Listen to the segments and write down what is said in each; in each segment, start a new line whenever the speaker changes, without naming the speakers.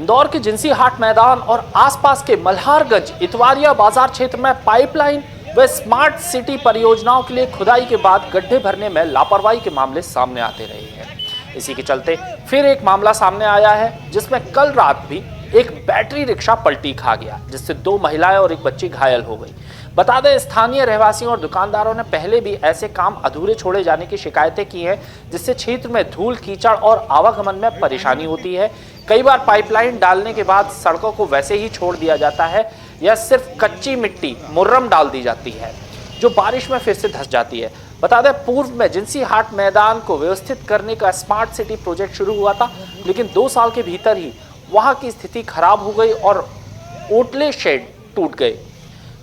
इंदौर के जिंसी हाट मैदान और आसपास के मल्हारगंज इतवारिया बाजार क्षेत्र में पाइपलाइन व स्मार्ट सिटी परियोजनाओं के लिए खुदाई के बाद गड्ढे भरने में लापरवाही के मामले सामने आते रहे हैं। इसी के चलते फिर एक मामला सामने आया है, जिसमें कल रात भी एक बैटरी रिक्शा पलटी खा गया, जिससे 2 महिलाएं और एक बच्ची घायल हो गई। बता दें, स्थानीय रहवासियों और दुकानदारों ने पहले भी ऐसे काम अधूरे छोड़े जाने की शिकायतें की हैं, जिससे क्षेत्र में धूल, कीचड़ और आवागमन में परेशानी होती है। कई बार पाइपलाइन डालने के बाद सड़कों को वैसे ही छोड़ दिया जाता है या सिर्फ कच्ची मिट्टी मुर्रम डाल दी जाती है, जो बारिश में फिर से धंस जाती है। बता दें, पूर्व में जिंसी हाट मैदान को व्यवस्थित करने का स्मार्ट सिटी प्रोजेक्ट शुरू हुआ था, लेकिन 2 साल के भीतर ही वहां की स्थिति खराब हो गई और ओटले शेड टूट गए।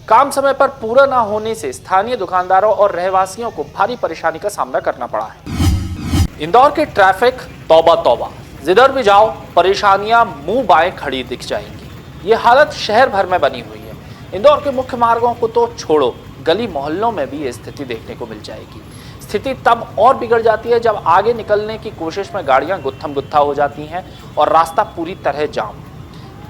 काम समय पर पूरा ना होने से स्थानीय दुकानदारों और रहवासियों को भारी परेशानी का सामना करना पड़ा है। इंदौर के ट्रैफिक तौबा तौबा, जिधर भी जाओ परेशानियां मुंह बाएं खड़ी दिख जाएंगी। ये हालत शहर भर में बनी हुई है। इंदौर के मुख्य मार्गों को तो छोड़ो, गली मोहल्लों में भी ये स्थिति देखने को मिल जाएगी। स्थिति तब और बिगड़ जाती है जब आगे निकलने की कोशिश में गाड़ियां गुत्थम गुत्था हो जाती हैं और रास्ता पूरी तरह जाम।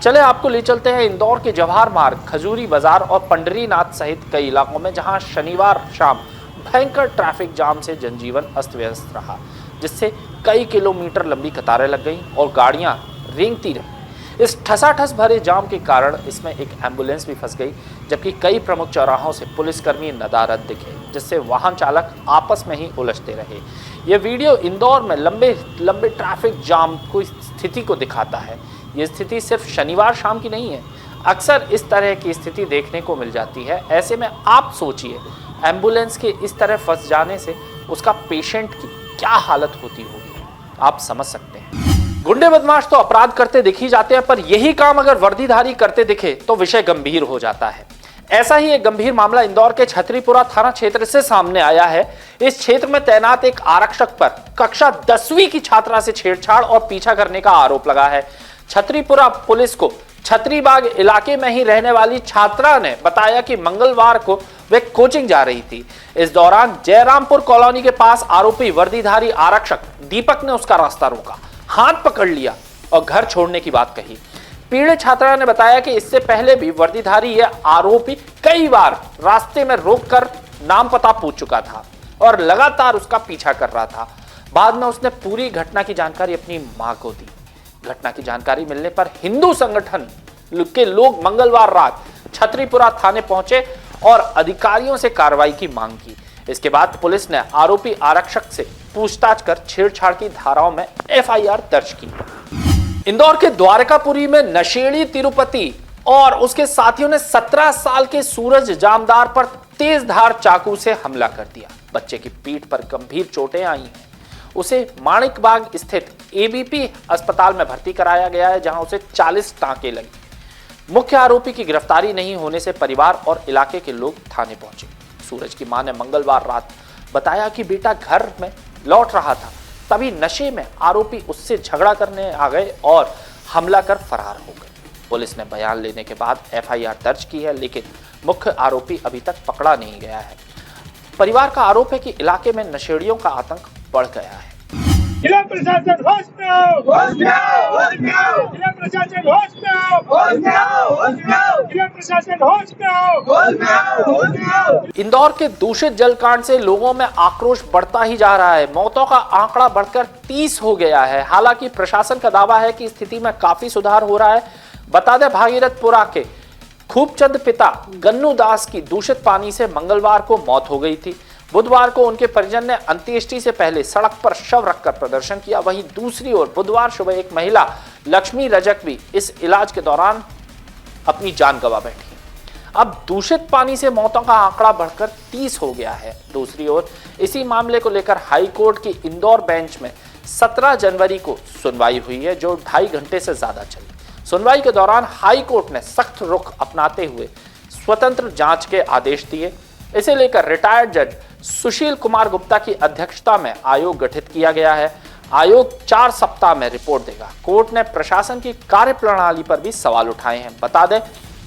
चले आपको ले चलते हैं इंदौर के जवाहर मार्ग, खजूरी बाजार और पंडरीनाथ सहित कई इलाकों में, जहां शनिवार शाम भयंकर ट्रैफिक जाम से जनजीवन अस्त व्यस्त रहा, जिससे कई किलोमीटर लंबी कतारें लग गईं और गाड़ियां रेंगती रहीं। इस ठसाठस भरे जाम के कारण इसमें एक एम्बुलेंस भी फंस गई, जबकि कई प्रमुख चौराहों से पुलिसकर्मी नदारद दिखे, जिससे वाहन चालक आपस में ही उलझते रहे। यह वीडियो इंदौर में लंबे ट्रैफिक जाम की स्थिति को दिखाता है। ये स्थिति सिर्फ शनिवार शाम की नहीं है, अक्सर इस तरह की स्थिति देखने को मिल जाती है। ऐसे में आप सोचिए, एम्बुलेंस के इस तरह फंस जाने से उसका पेशेंट की क्या हालत होती होगी, आप समझ सकते हैं। गुंडे बदमाश तो अपराध करते दिख ही जाते हैं, पर यही काम अगर वर्दीधारी करते दिखे तो विषय गंभीर हो जाता है। ऐसा ही एक गंभीर मामला इंदौर के छतरीपुरा थाना क्षेत्र से सामने आया है। इस क्षेत्र में तैनात एक आरक्षक पर कक्षा 10वीं की छात्रा से छेड़छाड़ और पीछा करने का आरोप लगा है। छतरीपुरा पुलिस को छतरीबाग इलाके में ही रहने वाली छात्रा ने बताया कि मंगलवार को वे कोचिंग जा रही थी। इस दौरान जयरामपुर कॉलोनी के पास आरोपी वर्दीधारी आरक्षक दीपक ने उसका रास्ता रोका, हाथ पकड़ लिया और घर छोड़ने की बात कही। पीड़ित छात्रा ने बताया कि इससे पहले भी वर्दीधारी यह आरोपी कई बार रास्ते में रोककर नाम पता पूछ चुका था और लगातार उसका पीछा कर रहा था। बाद में उसने पूरी घटना की जानकारी अपनी मां को दी। घटना की जानकारी मिलने पर हिंदू संगठन के लोग मंगलवार रात छतरीपुरा थाने पहुंचे और अधिकारियों से कार्रवाई की मांग की। इसके बाद पुलिस ने आरोपी आरक्षक से पूछताछ कर छेड़छाड़ की धाराओं में एफआईआर दर्ज की। इंदौर के द्वारकापुरी में नशेड़ी तिरुपति और उसके साथियों ने 17 साल के सूरज जामदार पर तेज धार चाकू से हमला कर दिया। बच्चे की पीठ पर गंभीर चोटें आई हैं। उसे माणिकबाग स्थित एबीपी अस्पताल में भर्ती कराया गया है, जहां उसे 40 टांके लगे। मुख्य आरोपी की गिरफ्तारी नहीं होने से परिवार और इलाके के लोग थाने पहुंचे। सूरज की मां ने मंगलवार रात बताया कि बेटा घर में लौट रहा था, तभी नशे में आरोपी उससे झगड़ा करने आ गए और हमला कर फरार हो गए। पुलिस ने बयान लेने के बाद एफआईआर दर्ज की है, लेकिन मुख्य आरोपी अभी तक पकड़ा नहीं गया है। परिवार का आरोप है कि इलाके में नशेड़ियों का आतंक बढ़ गया है।
जिला प्रशासन होश में आओ, होश में आओ, होश में आओ। जिला प्रशासन होश में आओ, होश में आओ, होश में आओ। जिला प्रशासन होश में आओ, होश में आओ, होश में आओ।
इंदौर के दूषित जल कांड से लोगों में आक्रोश बढ़ता ही जा रहा है। मौतों का आंकड़ा बढ़कर 30 हो गया है। हालांकि प्रशासन का दावा है कि स्थिति में काफी सुधार हो रहा है। बता दें, भागीरथपुरा के खूबचंद पिता गन्नू दास की दूषित पानी से मंगलवार को मौत हो गई थी। बुधवार को उनके परिजन ने अंत्येष्टि से पहले सड़क पर शव रखकर प्रदर्शन किया। वहीं दूसरी ओर बुधवार सुबह एक महिला लक्ष्मी रजक भी इस इलाज के दौरान अपनी जान गंवा बैठी। अब दूषित पानी से मौतों का आंकड़ा बढ़कर 30 हो गया है। दूसरी ओर इसी मामले को लेकर हाई कोर्ट की इंदौर बेंच में 17 जनवरी को सुनवाई हुई है, जो 2.5 घंटे से ज्यादा चली। सुनवाई के दौरान हाई कोर्ट ने सख्त रुख अपनाते हुए स्वतंत्र जांच के आदेश दिए। इसे लेकर रिटायर्ड जज सुशील कुमार गुप्ता की अध्यक्षता में आयोग गठित किया गया है। आयोग 4 सप्ताह में रिपोर्ट देगा। कोर्ट ने प्रशासन की कार्यप्रणाली पर भी सवाल उठाए हैं। बता दें,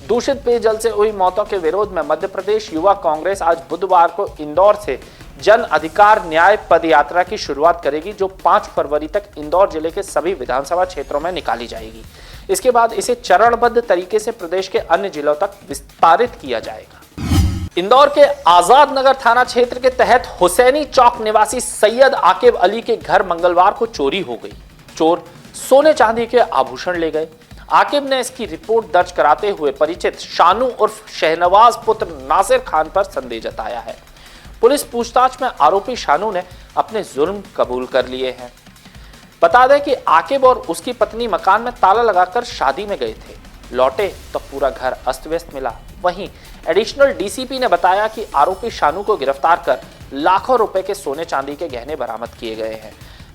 दूषित पेयजल से हुई मौतों के विरोध में मध्य प्रदेश युवा कांग्रेस आज बुधवार को इंदौर से जन अधिकार न्याय पद यात्रा की शुरुआत करेगी, जो 5 फरवरी तक इंदौर जिले के सभी विधानसभा क्षेत्रों में निकाली जाएगी। इसके बाद इसे चरणबद्ध तरीके से प्रदेश के अन्य जिलों तक विस्तारित किया जाएगा। इंदौर के आजाद नगर थाना क्षेत्र के तहत हुसैनी चौक निवासी सैयद आकिब अली के घर मंगलवार को चोरी हो गई। चोर सोने चांदी के आभूषण ले गए। आकिब ने इसकी रिपोर्ट दर्ज कराते हुए परिचित शानू उर्फ शहनवाज पुत्र नासिर खान पर संदेह जताया है। पुलिस पूछताछ में आरोपी शानू ने अपने जुर्म कबूल कर लिए हैं। बता दें कि आकिब और उसकी पत्नी मकान में ताला लगाकर शादी में गए थे। लौटे तो पूरा घर अस्त व्यस्त मिला। वहीं एडिशनल डीसीपी ने बताया कि आरोपी शानू को गिरफ्तार कर लाखों रुपए के सोने चांदी के गहने बरामद किए गए हैं।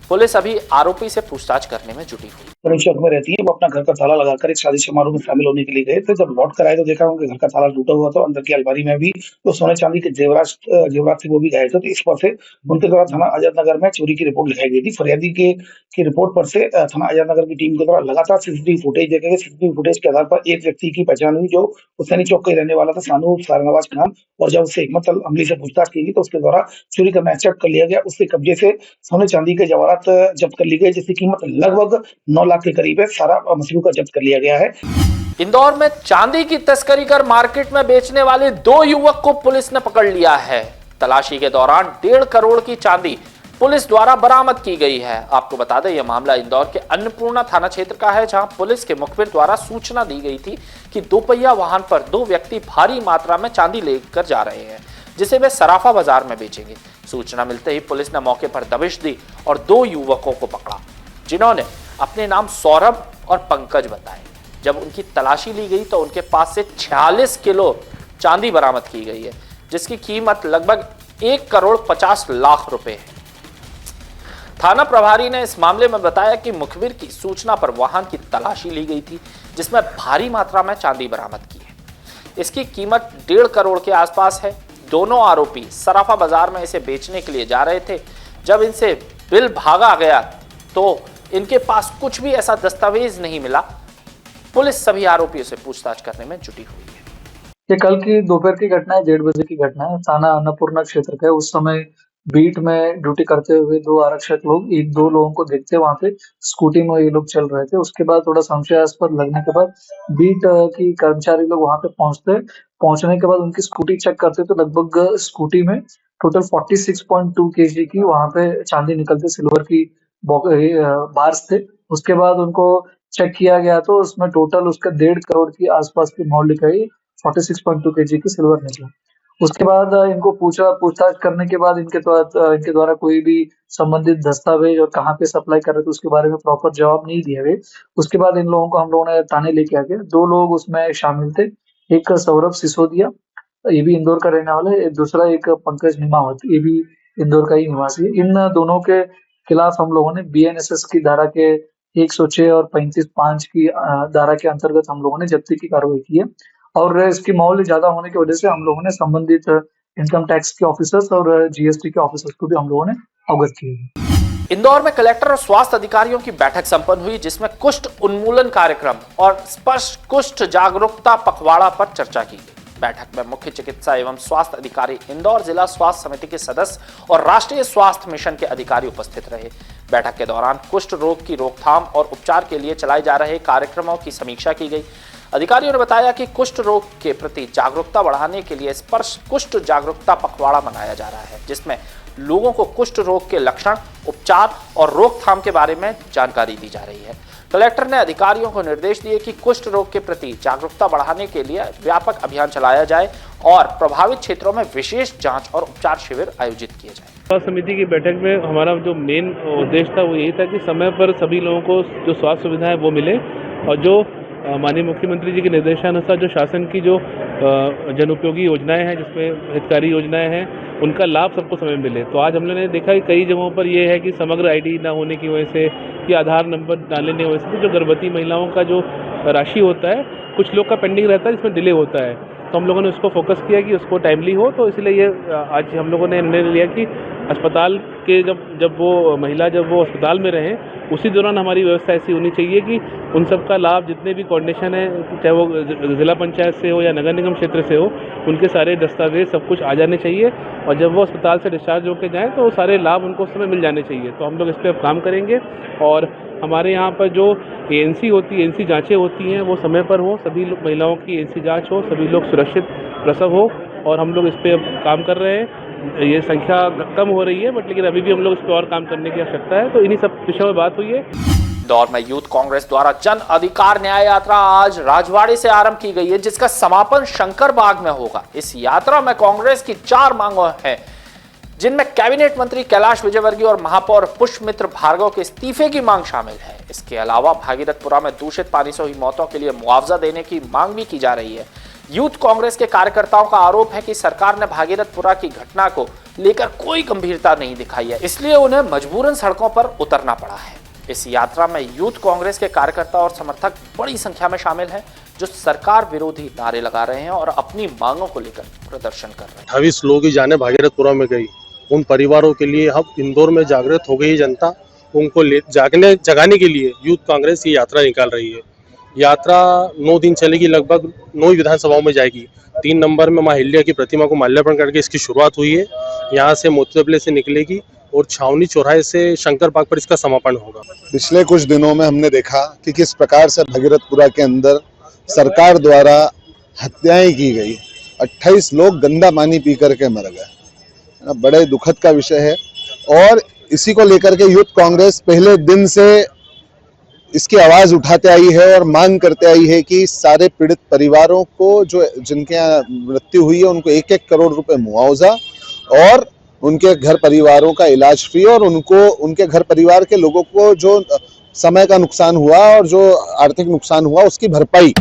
पुलिस अभी आरोपी से पूछताछ करने में जुटी हुई।
शक में रहती है। वो अपना घर का ताला लगाकर एक शादी समारोह में शामिल होने के लिए गए थे। जब लौट कर आए तो देखा उनके घर का ताला टूटा हुआ था। अंदर की अलमारी में भी तो सोने चांदी के जेवरात थे वो भी गायब थे। तो इस पर से उनके द्वारा थाना आजाद नगर में चोरी की रिपोर्ट लिखाई गई थी। फरियादी की रिपोर्ट पर से थाना आजाद नगर की टीम के द्वारा लगातार सीसीटीवी फुटेज देखे गए। सीसीटीवी फुटेज के आधार पर एक व्यक्ति की पहचान हुई जो हुसैनी चौक के रहने वाला था, शानू शहनवाज खान। और जब उससे हिम्मत अमली से पूछताछ की गई तो उसके द्वारा चोरी करना एक्सेप्ट कर लिया गया। उसके कब्जे से सोने चांदी के जेवरात जब्त कर ली गई, जिसकी कीमत लगभग 9 लाख के करीब है। सारा मसरूका जब्त कर लिया गया है।
इंदौर में चांदी की तस्करी कर मार्केट में बेचने वाले 2 युवक को पुलिस ने पकड़ लिया है। तलाशी के दौरान 1.5 करोड़ की चांदी पुलिस द्वारा बरामद की गई है। आपको बता दें, यह मामला इंदौर के अन्नपूर्णा थाना क्षेत्र का है, जहां पुलिस के मुखबिर द्वारा सूचना दी गई थी कि 2 पहिया वाहन पर 2 व्यक्ति भारी मात्रा में चांदी लेकर जा रहे हैं, जिसे वे सराफा बाजार में बेचेंगे। सूचना मिलते ही पुलिस ने मौके पर दबिश दी और 2 युवकों को पकड़ा, जिन्होंने अपने नाम सौरभ और पंकज बताए। जब उनकी तलाशी ली गई तो उनके पास से 46 किलो चांदी बरामद की गई है, जिसकी कीमत लगभग 1 करोड़ 50 लाख रुपए है। थाना प्रभारी ने इस मामले में बताया कि मुखबिर की सूचना पर वाहन की तलाशी ली गई थी, जिसमें भारी मात्रा में चांदी बरामद की है। इसकी कीमत 1.5 करोड़ के आसपास है। दोनों आरोपी सराफा बाजार में इसे बेचने के लिए जा रहे थे। जब इनसे बिल भागा गया तो इनके पास कुछ भी ऐसा दस्तावेज नहीं मिला। पुलिस सभी आरोपियों से पूछताछ करने में जुटी हुई है।
ये कल की दोपहर की घटना है, 1:30 बजे की घटना है। थाना अन्नपूर्णा क्षेत्र का है। उस समय बीट में ड्यूटी करते हुए 2 आरक्षक लोग 2 लोगों को देखते वहां पे स्कूटी में ये लोग चल रहे थे। उसके बाद थोड़ा संशयास्पद लगने के बाद बीट की कर्मचारी लोग वहां पे पहुंचने के बाद उनकी स्कूटी चेक करते तो लगभग स्कूटी में टोटल 46.2 kg की वहां पे चांदी निकलते, सिल्वर की बार्स थे। उसके बाद उनको चेक किया गया तो उसमें टोटल उसका 1.5 करोड़ की आसपास की मोल लिखाई 46.2 kg की सिल्वर निकला। उसके बाद इनको पूछताछ करने के बाद इनके द्वारा कोई भी संबंधित दस्तावेज और कहाँ पे सप्लाई कर रहे थे उसके बारे में प्रॉपर जवाब नहीं दिए गए। उसके बाद इन लोगों को हम लोगों ने थाने लेके आ गए। 2 लोग उसमें शामिल थे, एक सौरभ सिसोदिया, ये भी इंदौर का रहने वाला है, दूसरा एक पंकज निमावत, ये भी इंदौर का ही निवासी है। इन दोनों के खिलाफ हम लोगों ने BNSS की धारा के 106 और 35(5) की धारा के अंतर्गत हम लोगों ने जब्ती की कार्रवाई की है। और इसकी मौल्य ज्यादा होने की वजह से हम लोगों ने संबंधित इनकम टैक्स के ऑफिसर्स और GST के ऑफिसर्स को भी हम लोगों ने अवगत किए।
इंदौर में कलेक्टर और स्वास्थ्य अधिकारियों की बैठक संपन्न हुई, जिसमें कुष्ठ उन्मूलन कार्यक्रम और स्पर्श कुष्ठ जागरूकता पखवाड़ा पर चर्चा की गई। बैठक में मुख्य चिकित्सा एवं स्वास्थ्य अधिकारी, इंदौर जिला स्वास्थ्य समिति के सदस्य और राष्ट्रीय स्वास्थ्य मिशन के अधिकारी उपस्थित रहे। बैठक के दौरान कुष्ठ रोग की रोकथाम और उपचार के लिए चलाए जा रहे कार्यक्रमों की समीक्षा की गई। अधिकारियों ने बताया कि कुष्ठ रोग के प्रति जागरूकता बढ़ाने के लिए स्पर्श कुष्ठ जागरूकता पखवाड़ा मनाया जा रहा है, जिसमें लोगों को कुष्ठ रोग के लक्षण, उपचार और रोकथाम के बारे में जानकारी दी जा रही है। कलेक्टर ने अधिकारियों को निर्देश दिए कि कुष्ठ रोग के प्रति जागरूकता बढ़ाने के लिए व्यापक अभियान चलाया जाए और प्रभावित क्षेत्रों में विशेष जांच और उपचार शिविर आयोजित किए जाए।
स्वास्थ्य समिति की बैठक में हमारा जो मेन उद्देश्य था वो यही था कि समय पर सभी लोगों को जो स्वास्थ्य सुविधाएं वो मिले और जो माननीय मुख्यमंत्री जी के निर्देशानुसार जो शासन की जो जनउपयोगी योजनाएं हैं, जिसमें हितकारी योजनाएं हैं, उनका लाभ सबको समय मिले। तो आज हम लोगों ने देखा कि कई जगहों पर ये है कि समग्र ID ना होने की वजह से या आधार नंबर डालने की वजह से जो गर्भवती महिलाओं का जो राशि होता है, कुछ लोग का पेंडिंग रहता है, जिसमें डिले होता है। तो हम लोगों ने उसको फोकस किया कि उसको टाइमली हो। तो इसलिए ये आज हम लोगों ने निर्णय लिया कि अस्पताल के जब वो अस्पताल में रहें उसी दौरान हमारी व्यवस्था ऐसी होनी चाहिए कि उन सब का लाभ, जितने भी कोऑर्डिनेशन है, चाहे वो ज़िला पंचायत से हो या नगर निगम क्षेत्र से हो, उनके सारे दस्तावेज सब कुछ आ जाने चाहिए और जब वो अस्पताल से डिस्चार्ज होकर जाएँ तो सारे लाभ उनको उस समय मिल जाने चाहिए। तो हम लोग इस पर अब काम करेंगे और हमारे यहाँ पर जो एएनसी होती है, एएनसी जाँचें होती हैं, वो समय पर हो, सभी महिलाओं की एएनसी जाँच हो, सभी लोग सुरक्षित प्रसव हो और हम लोग इस पर अब काम कर रहे हैं। ये संख्या कम हो रही है लेकिन अभी भी हम लोग इस पर और काम करने की आवश्यकता है। तो इन्हीं सब विषयों में बात हुई है।
इंदौर में यूथ कांग्रेस द्वारा जन अधिकार न्याय यात्रा आज राजवाड़ी से आरंभ की गई है, जिसका समापन शंकर बाग में होगा। इस यात्रा में कांग्रेस की 4 मांगों हैं, जिनमें कैबिनेट मंत्री कैलाश विजयवर्गीय और महापौर पुष्पमित्र भार्गव के इस्तीफे की मांग शामिल है। इसके अलावा भागीरथपुरा में दूषित पानी से हुई मौतों के लिए मुआवजा देने की मांग भी की जा रही है। यूथ कांग्रेस के कार्यकर्ताओं का आरोप है कि सरकार ने भागीरथपुरा की घटना को लेकर कोई गंभीरता नहीं दिखाई है, इसलिए उन्हें मजबूरन सड़कों पर उतरना पड़ा है। इस यात्रा में यूथ कांग्रेस के कार्यकर्ता और समर्थक बड़ी संख्या में शामिल हैं, जो सरकार विरोधी नारे लगा रहे हैं और अपनी मांगों को लेकर प्रदर्शन कर रहे हैं।
28 लोगों की जानें भागीरथपुरा में गई। उन परिवारों के लिए अब इंदौर में जागृत हो गई जनता, उनको जगाने के लिए यूथ कांग्रेस ये यात्रा निकाल रही है। यात्रा 9 दिन चलेगी, लगभग 9 विधानसभाओं में जाएगी। 3 नंबर में मां हिल्या की प्रतिमा को माल्यार्पण करके इसकी शुरुआत हुई है। यहाँ से मोतीबले से निकलेगी और छावनी चौराहे से शंकर बाग पर इसका समापन होगा।
पिछले कुछ दिनों में हमने देखा कि किस प्रकार से भागीरथपुरा के अंदर सरकार द्वारा हत्याएं की गई। 28 लोग गंदा पानी पी करके मर गए। बड़े दुखद का विषय है और इसी को लेकर के यूथ कांग्रेस पहले दिन से इसकी आवाज उठाते आई है और मांग करते आई है कि सारे पीड़ित परिवारों को, जो जिनके यहाँ मृत्यु हुई है, उनको 1-1 करोड़ रुपए मुआवजा और उनके घर परिवारों का इलाज फ्री और उनको उनके घर परिवार के लोगों को जो समय का नुकसान हुआ और जो आर्थिक नुकसान हुआ उसकी भरपाई